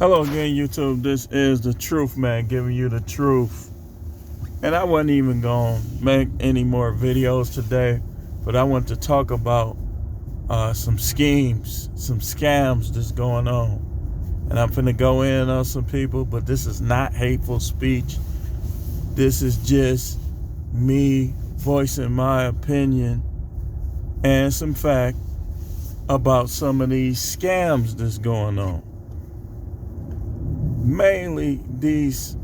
Hello again, YouTube. This is the truth, man, giving you the truth. And I wasn't even going to make any more videos today, but I want to talk about some schemes, some scams that's going on. And I'm finna go in on some people, but this is not hateful speech. This is just me voicing my opinion and some fact about some of these scams that's going on. Mainly these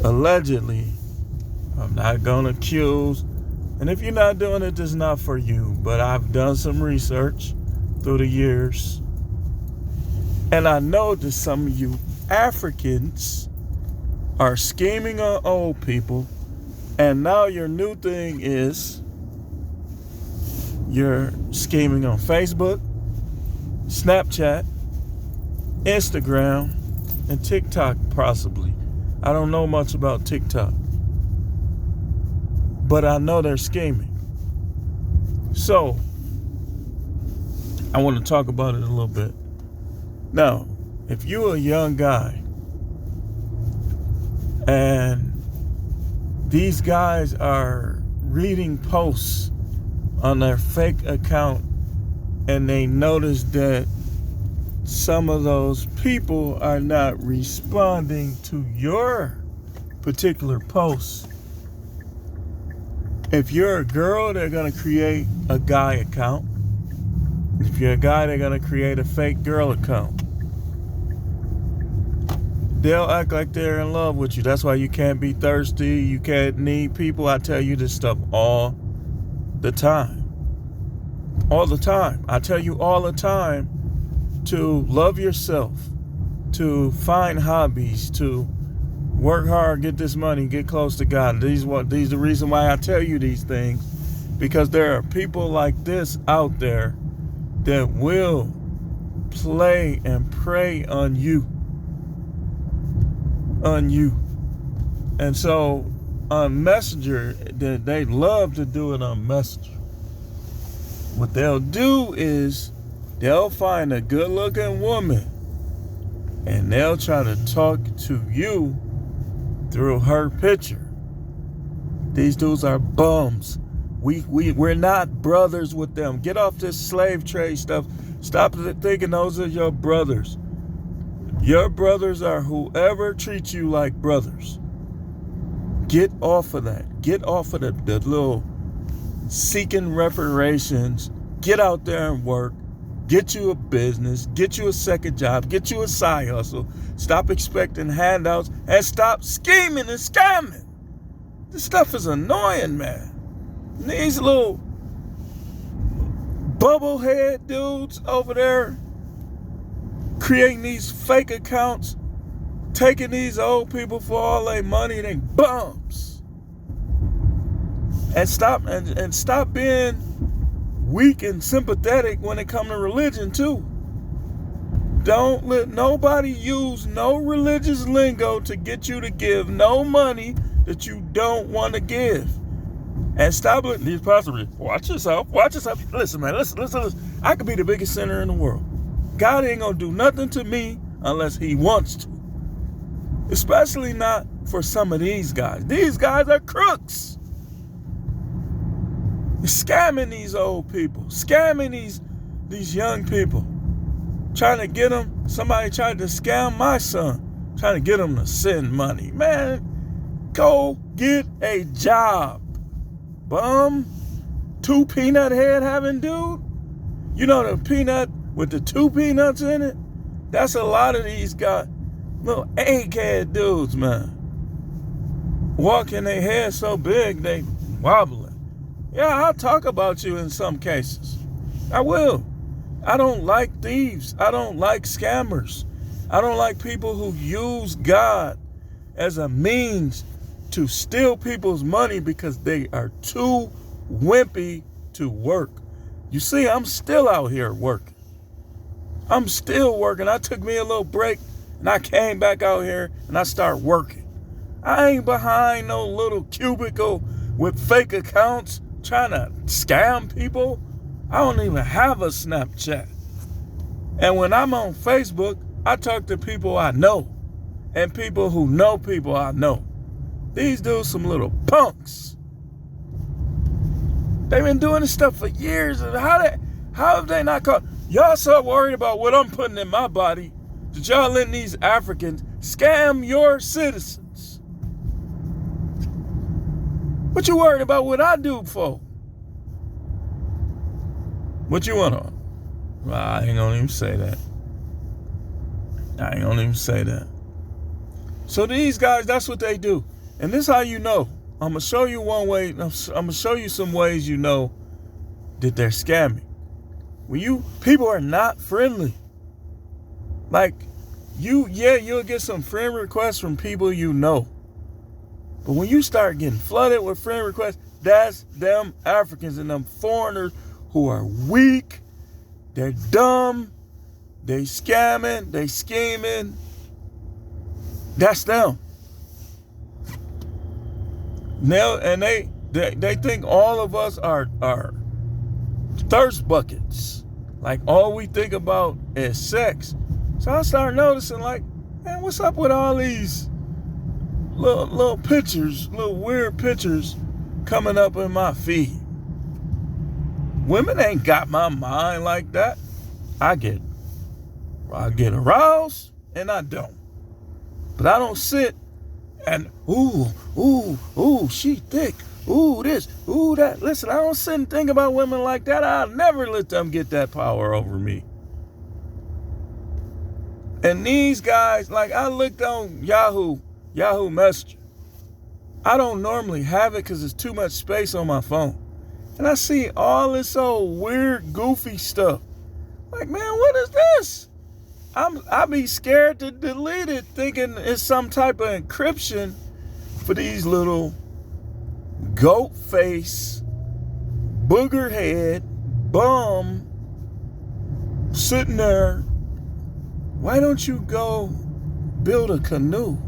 allegedly, I'm not gonna accuse, and if you're not doing it, this is not for you, but I've done some research through the years, and I know that some of you Africans are scheming on old people, and now your new thing is you're scheming on Facebook, Snapchat, Instagram, and TikTok possibly. I don't know much about TikTok, but I know they're scheming. So, I want to talk about it a little bit. Now, if you're a young guy and these guys are reading posts on their fake account and they notice that some of those people are not responding to your particular posts. If you're a girl, they're going to create a guy account. If you're a guy, they're going to create a fake girl account. They'll act like they're in love with you. That's why you can't be thirsty. You can't need people. I tell you this stuff all the time. All the time. I tell you all the time to love yourself, to find hobbies, to work hard, get this money, get close to God. These are the reason why I tell you these things, because there are people like this out there that will play and prey on you. And so on Messenger, they love to do it on Messenger. What they'll do is they'll find a good-looking woman and they'll try to talk to you through her picture. These dudes are bums. We're not brothers with them. Get off this slave trade stuff. Stop thinking those are your brothers. Your brothers are whoever treats you like brothers. Get off of that. Get off of the little seeking reparations. Get out there and work. Get you a business, get you a second job, get you a side hustle. Stop expecting handouts and stop scheming and scamming. This stuff is annoying, man. These little bubblehead dudes over there creating these fake accounts, taking these old people for all their money, they bums. And stop being weak and sympathetic when it comes to religion too. Don't let nobody use no religious lingo to get you to give no money that you don't want to give. And stop letting these pastors, watch yourself. Listen, man, listen. I could be the biggest sinner in the world. God ain't gonna do nothing to me unless he wants to. Especially not for some of these guys. These guys are crooks. Scamming these old people, scamming these young people, trying to get them. Somebody tried to scam my son, trying to get him to send money. Man, go get a job, bum. 2 peanut head having dude. You know the peanut with the 2 peanuts in it? That's a lot of these guys, little egghead dudes, man. Walking their head so big they wobbling. Yeah, I'll talk about you in some cases. I will. I don't like thieves. I don't like scammers. I don't like people who use God as a means to steal people's money because they are too wimpy to work. You see, I'm still out here working. I'm still working. I took me a little break and I came back out here and I started working. I ain't behind no little cubicle with fake accounts trying to scam people. I don't even have a Snapchat. And when I'm on Facebook, I talk to people I know and people who know people I know. These dudes some little punks. They've been doing this stuff for years. And how have they not caught? Y'all so worried about what I'm putting in my body that y'all letting these Africans scam your citizens. What you worried about what I do for? What you want on? Well, I ain't gonna even say that. So these guys, that's what they do. And this is how you know. I'm gonna show you one way. I'm gonna show you some ways you know that they're scamming. People are not friendly. Like you'll get some friend requests from people you know. But when you start getting flooded with friend requests, that's them Africans and them foreigners who are weak, they're dumb, they scamming, they scheming. That's them. Now, and they think all of us are thirst buckets. Like all we think about is sex. So I started noticing, like, man, what's up with all these little pictures, little weird pictures coming up in my feed? Women ain't got my mind like that. I get aroused and I don't. But I don't sit and ooh, she thick. Ooh, this, ooh, that. Listen, I don't sit and think about women like that. I'll never let them get that power over me. And these guys, like I looked on Yahoo Messenger. I don't normally have it because there's too much space on my phone. And I see all this old weird, goofy stuff. Like, man, what is this? I be scared to delete it, thinking it's some type of encryption for these little goat face, booger head, bum sitting there. Why don't you go build a canoe?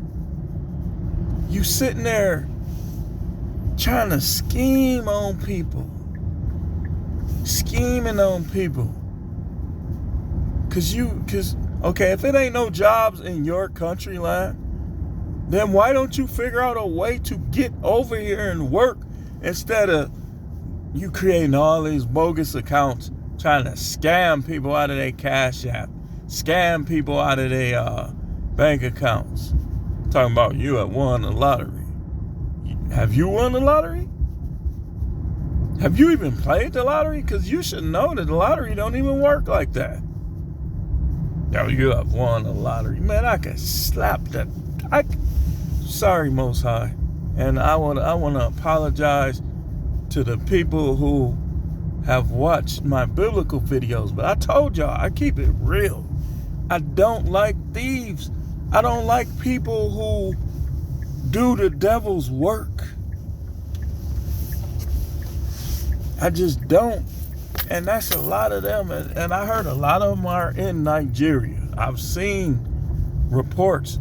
You sitting there trying to scheme on people. Scheming on people. Cause okay, if it ain't no jobs in your country land, then why don't you figure out a way to get over here and work instead of you creating all these bogus accounts trying to scam people out of their Cash App, scam people out of their bank accounts. Talking about you have won the lottery. Have you won the lottery? Have you even played the lottery? Because you should know that the lottery don't even work like that. Yo, you have won the lottery. Man, I could slap that. Sorry, Most High. And I want to apologize to the people who have watched my biblical videos. But I told y'all, I keep it real. I don't like thieves. I don't like people who do the devil's work. I just don't. And that's a lot of them. And I heard a lot of them are in Nigeria. I've seen reports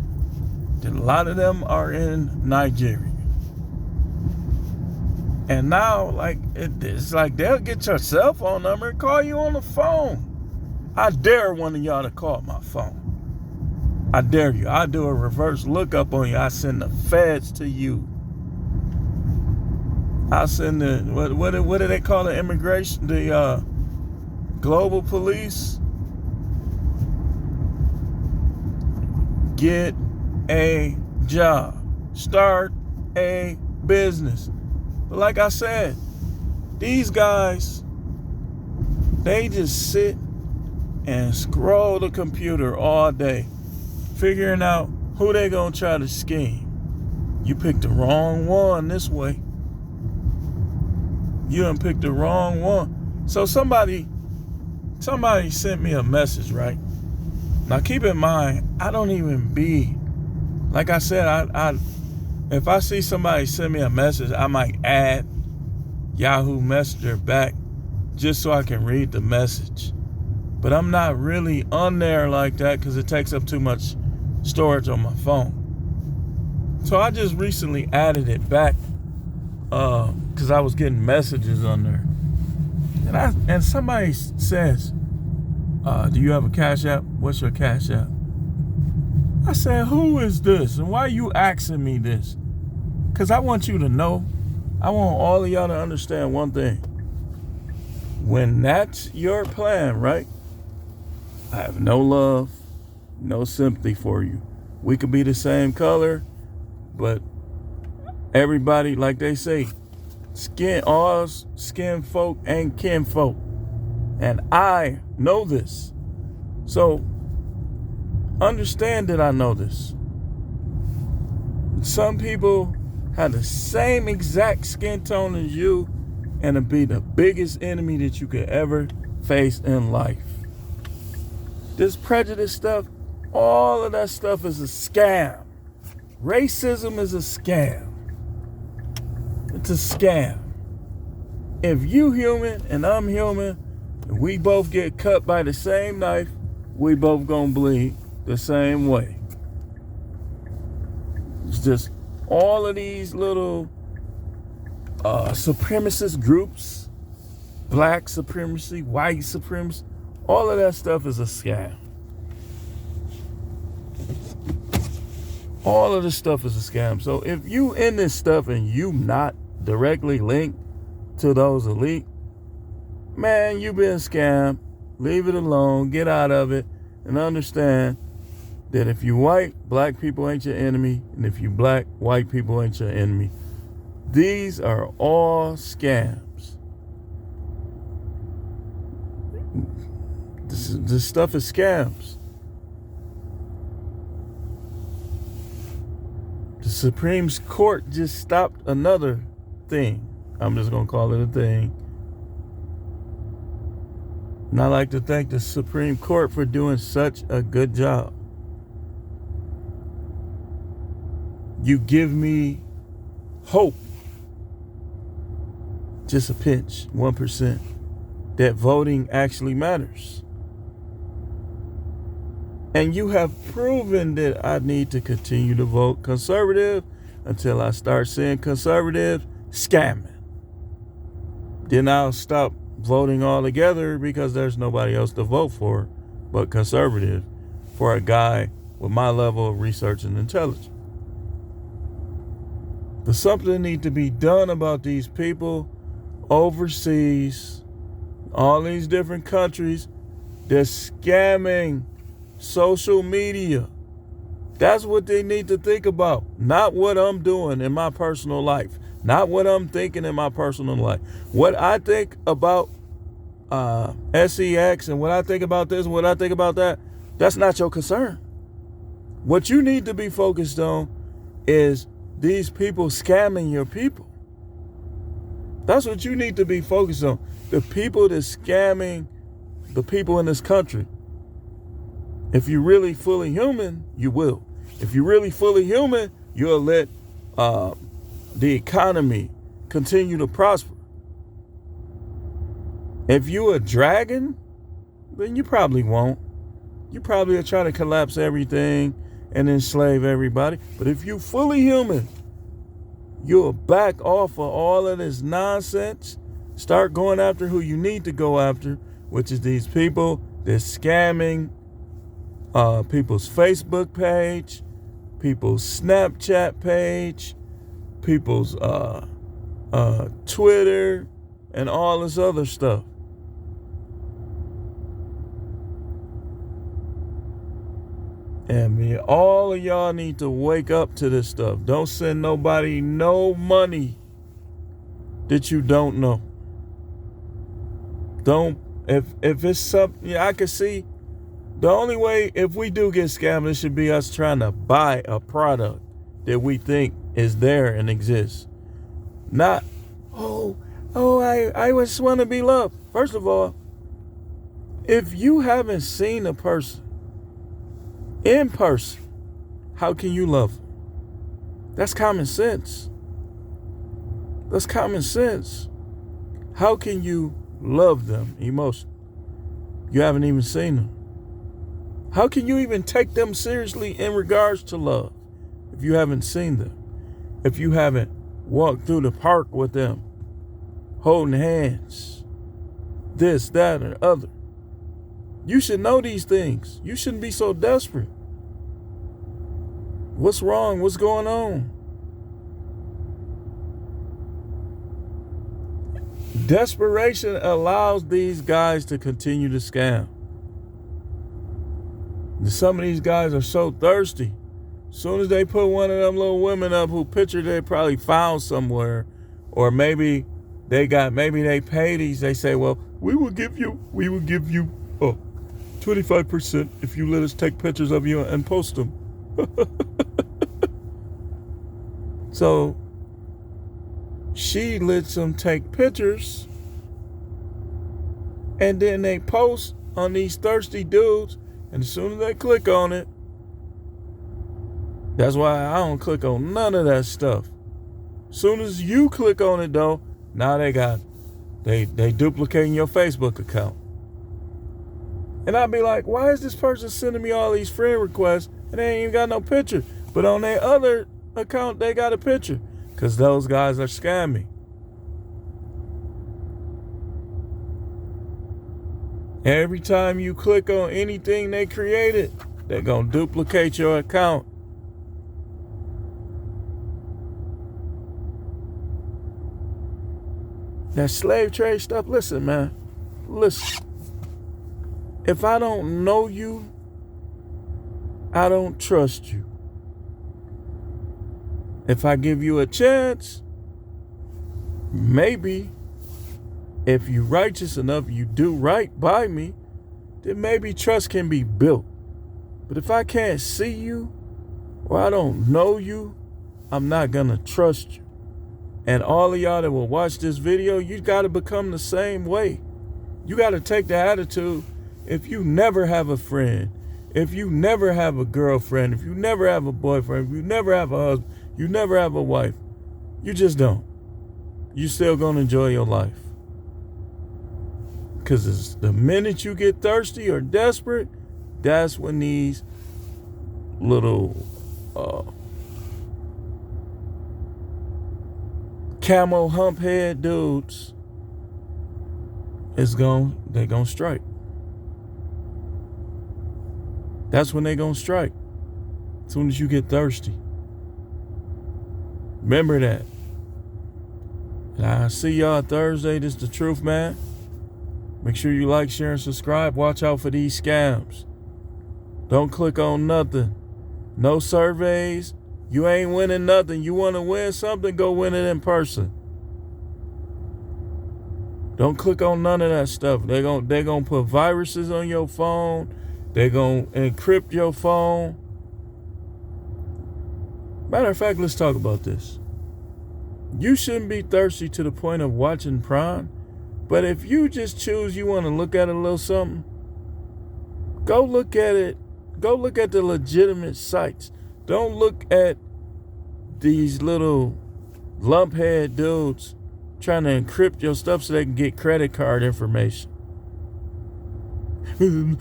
that a lot of them are in Nigeria. And now, like, it's like they'll get your cell phone number and call you on the phone. I dare one of y'all to call my phone. I dare you. I do a reverse lookup on you. I send the feds to you. I send the, what do they call it? Immigration, the global police. Get a job. Start a business. But like I said, these guys, they just sit and scroll the computer all day, figuring out who they gonna try to scheme. You picked the wrong one this way. You done picked the wrong one. So somebody sent me a message, right? Now keep in mind, I don't even be, like I said, if I see somebody send me a message, I might add Yahoo Messenger back just so I can read the message. But I'm not really on there like that because it takes up too much storage on my phone. So I just recently added it back because I was getting messages on there. And somebody says, do you have a Cash App? What's your Cash App? I said, who is this? And why are you asking me this? Because I want you to know, I want all of y'all to understand one thing. When that's your plan, right? I have no love, no sympathy for you. We could be the same color, but everybody, like they say, all skin folk ain't kin folk. And I know this. So understand that I know this. Some people have the same exact skin tone as you, and it'll be the biggest enemy that you could ever face in life. This prejudice stuff, all of that stuff is a scam. Racism is a scam. It's a scam. If you human and I'm human, and we both get cut by the same knife, we both gonna bleed the same way. It's just all of these little supremacist groups, black supremacy, white supremacy, all of that stuff is a scam. All of this stuff is a scam. So if you in this stuff and you not directly linked to those elite, man, you been scammed. Leave it alone. Get out of it. And understand that if you white, black people ain't your enemy. And if you black, white people ain't your enemy. These are all scams. This stuff is scams. The Supreme Court just stopped another thing. I'm just going to call it a thing. And I like to thank the Supreme Court for doing such a good job. You give me hope, just a pinch, 1%, that voting actually matters. And you have proven that I need to continue to vote conservative until I start seeing conservative scamming. Then I'll stop voting altogether because there's nobody else to vote for but conservative for a guy with my level of research and intelligence. But something needs to be done about these people overseas, all these different countries. They're scamming social media. That's what they need to think about. Not what I'm doing in my personal life. Not what I'm thinking in my personal life. What I think about SEX and what I think about this and what I think about that, that's not your concern. What you need to be focused on is these people scamming your people. That's what you need to be focused on. The people that's scamming the people in this country. If you're really fully human, you will. If you're really fully human, you'll let the economy continue to prosper. If you're a dragon, then you probably won't. You probably will try to collapse everything and enslave everybody. But if you're fully human, you'll back off of all of this nonsense. Start going after who you need to go after, which is these people that's scamming people's Facebook page, people's Snapchat page, people's Twitter, and all this other stuff. And all of y'all need to wake up to this stuff. Don't send nobody no money that you don't know. Don't, if it's something, I can see the only way, if we do get scammed, it should be us trying to buy a product that we think is there and exists. Not, I just want to be loved. First of all, if you haven't seen a person in person, how can you love them? That's common sense. That's common sense. How can you love them emotionally? You haven't even seen them. How can you even take them seriously in regards to love if you haven't seen them? If you haven't walked through the park with them, holding hands, this, that, or other. You should know these things. You shouldn't be so desperate. What's wrong? What's going on? Desperation allows these guys to continue to scam. Some of these guys are so thirsty. As soon as they put one of them little women up who picture they probably found somewhere, or maybe they pay these, they say, well, we will give you 25% if you let us take pictures of you and post them. So she lets them take pictures, and then they post on these thirsty dudes, and as soon as they click on it, that's why I don't click on none of that stuff. As soon as you click on it though, now they duplicating your Facebook account. And I'd be like, why is this person sending me all these friend requests and they ain't even got no picture? But on their other account, they got a picture. Because those guys are scamming. Every time you click on anything they created, they're going to duplicate your account. That slave trade stuff, listen, man. Listen. If I don't know you, I don't trust you. If I give you a chance, maybe if you're righteous enough, you do right by me, then maybe trust can be built. But if I can't see you or I don't know you, I'm not going to trust you. And all of y'all that will watch this video, you got to become the same way. You got to take the attitude, if you never have a friend, if you never have a girlfriend, if you never have a boyfriend, if you never have a husband, you never have a wife, you just don't. You still going to enjoy your life. Because the minute you get thirsty or desperate, that's when these little camo hump head dudes they're gonna strike. That's when they're gonna strike. As soon as you get thirsty. Remember that. And I see y'all Thursday. This is the truth, man. Make sure you like, share, and subscribe. Watch out for these scams. Don't click on nothing. No surveys. You ain't winning nothing. You want to win something, go win it in person. Don't click on none of that stuff. They're gonna put viruses on your phone. They're gonna encrypt your phone. Matter of fact, let's talk about this. You shouldn't be thirsty to the point of watching Prime. But if you just choose you want to look at a little something, go look at it. Go look at the legitimate sites. Don't look at these little lumphead dudes trying to encrypt your stuff so they can get credit card information. We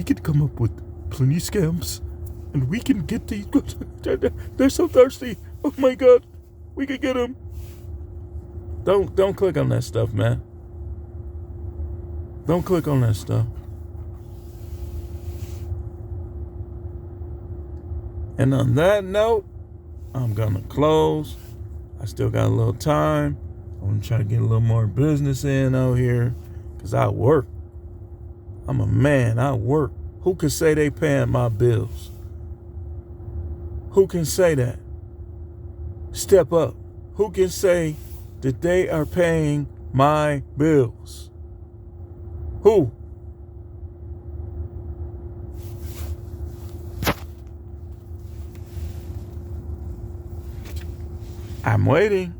could come up with plenty of scams, and we can get these. They're so thirsty. Oh my God, we could get them. Don't click on that stuff, man. Don't click on that stuff. And on that note, I'm gonna close. I still got a little time. I want to try to get a little more business in out here, because I work. I'm a man. I work. Who can say they paying my bills? Who can say that? Step up. Who can say that they are paying my bills? Who? I'm waiting.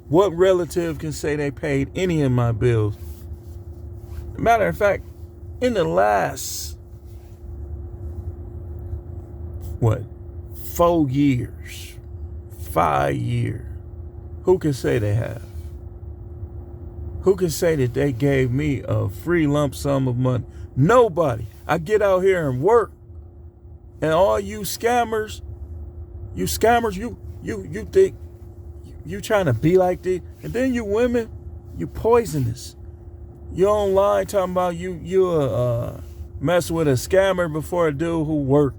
What relative can say they paid any of my bills? Matter of fact, in the last, 4 years, 5 years, who can say they have? Who can say that they gave me a free lump sum of money? Nobody. I get out here and work, and all you scammers, you think you trying to be like this, and then you women, you poisonous. You online talking about you mess with a scammer before a dude who work.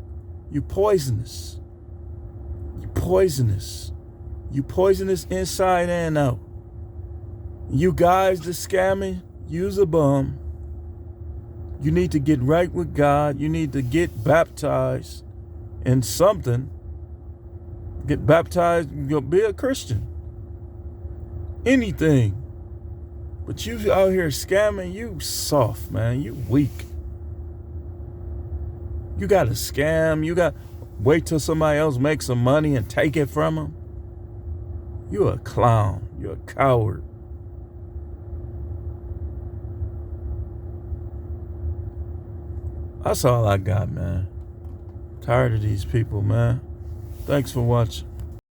You poisonous. You poisonous. You poisonous inside and out. You guys that scamming, you's a bum. You need to get right with God. You need to get baptized in something. Get baptized, be a Christian. Anything. But you out here scamming, you soft, man. You weak. You got to scam. You got to wait till somebody else makes some money and take it from them. You're a clown. You're a coward. That's all I got, man. Tired of these people, man. Thanks for watching.